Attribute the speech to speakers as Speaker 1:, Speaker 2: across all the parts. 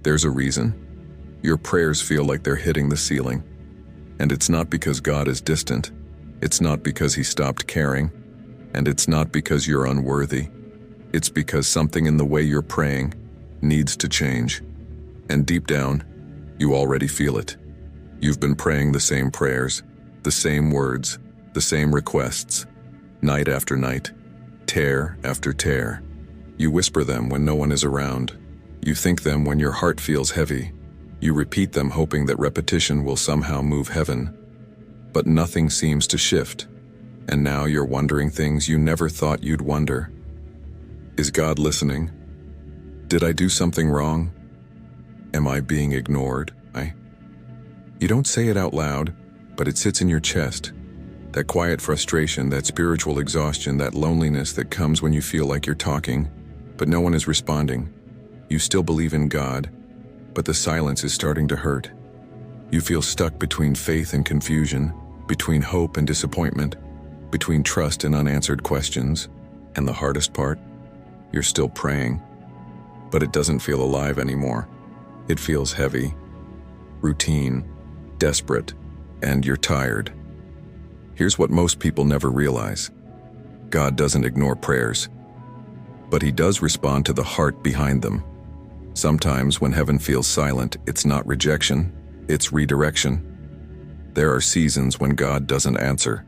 Speaker 1: There's a reason. Your prayers feel like they're hitting the ceiling. And it's not because God is distant. It's not because he stopped caring. And it's not because you're unworthy. It's because something in the way you're praying needs to change. And deep down, you already feel it. You've been praying the same prayers, the same words, the same requests, night after night, tear after tear. You whisper them when no one is around. You think them when your heart feels heavy. You repeat them hoping that repetition will somehow move heaven. But nothing seems to shift. And now you're wondering things you never thought you'd wonder. Is God listening? Did I do something wrong? Am I being ignored? You don't say it out loud, but it sits in your chest. That quiet frustration, that spiritual exhaustion, that loneliness that comes when you feel like you're talking, but no one is responding. You still believe in God, but the silence is starting to hurt. You feel stuck between faith and confusion, between hope and disappointment, between trust and unanswered questions. And the hardest part? You're still praying, but it doesn't feel alive anymore. It feels heavy, routine, desperate, and you're tired. Here's what most people never realize. God doesn't ignore prayers, but he does respond to the heart behind them. Sometimes when heaven feels silent, it's not rejection, it's redirection. There are seasons when God doesn't answer,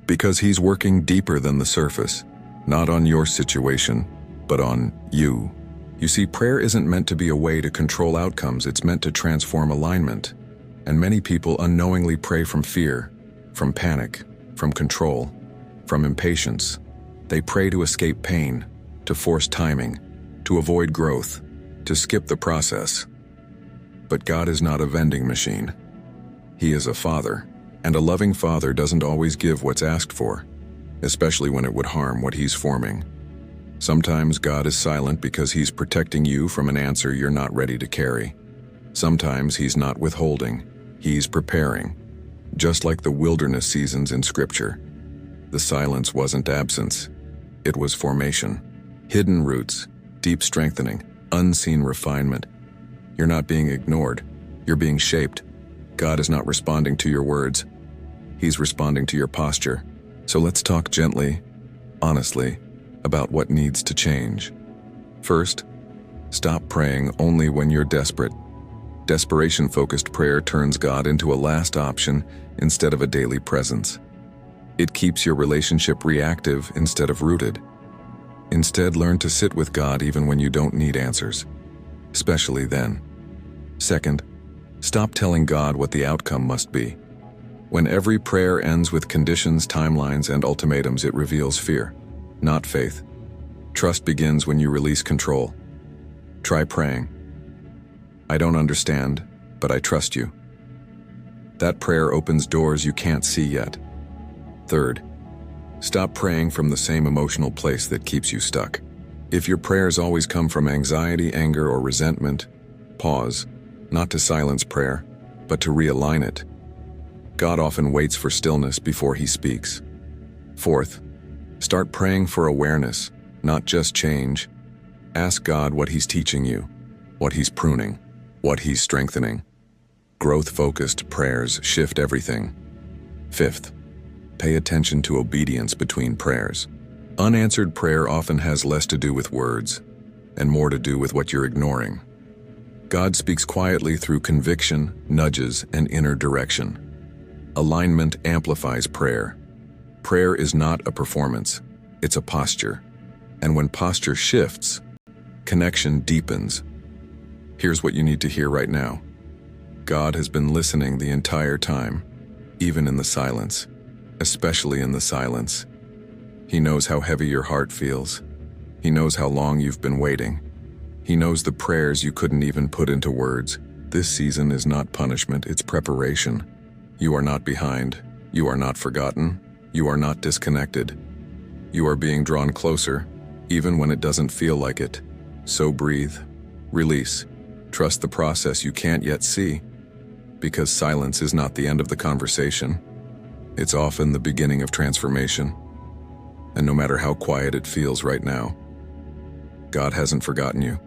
Speaker 1: because he's working deeper than the surface, not on your situation, but on you. You see, prayer isn't meant to be a way to control outcomes, it's meant to transform alignment. And many people unknowingly pray from fear, from panic, from control, from impatience. They pray to escape pain, to force timing, to avoid growth, to skip the process. But God is not a vending machine. He is a father, and a loving father doesn't always give what's asked for, especially when it would harm what he's forming. Sometimes God is silent because he's protecting you from an answer you're not ready to carry. Sometimes he's not withholding, he's preparing. Just like the wilderness seasons in Scripture. The silence wasn't absence, it was formation. Hidden roots, deep strengthening, unseen refinement. You're not being ignored, you're being shaped. God is not responding to your words, he's responding to your posture. So let's talk gently, honestly, about what needs to change. First, stop praying only when you're desperate. Desperation-focused prayer turns God into a last option instead of a daily presence. It keeps your relationship reactive instead of rooted. Instead, learn to sit with God even when you don't need answers, especially then. Second, stop telling God what the outcome must be. When every prayer ends with conditions, timelines, and ultimatums, it reveals fear, not faith. Trust begins when you release control. Try praying, I don't understand, but I trust you. That prayer opens doors you can't see yet. Third, stop praying from the same emotional place that keeps you stuck. If your prayers always come from anxiety, anger, or resentment, pause, not to silence prayer, but to realign it. God often waits for stillness before he speaks. Fourth, start praying for awareness, not just change. Ask God what he's teaching you, what he's pruning, what he's strengthening. Growth-focused prayers shift everything. Fifth, pay attention to obedience between prayers. Unanswered prayer often has less to do with words and more to do with what you're ignoring. God speaks quietly through conviction, nudges, and inner direction. Alignment amplifies prayer. Prayer is not a performance, it's a posture. And when posture shifts, connection deepens. Here's what you need to hear right now. God has been listening the entire time, even in the silence, especially in the silence. He knows how heavy your heart feels. He knows how long you've been waiting. He knows the prayers you couldn't even put into words. This season is not punishment, it's preparation. You are not behind. You are not forgotten. You are not disconnected. You are being drawn closer, even when it doesn't feel like it. So breathe, release, trust the process you can't yet see. Because silence is not the end of the conversation. It's often the beginning of transformation. And no matter how quiet it feels right now, God hasn't forgotten you.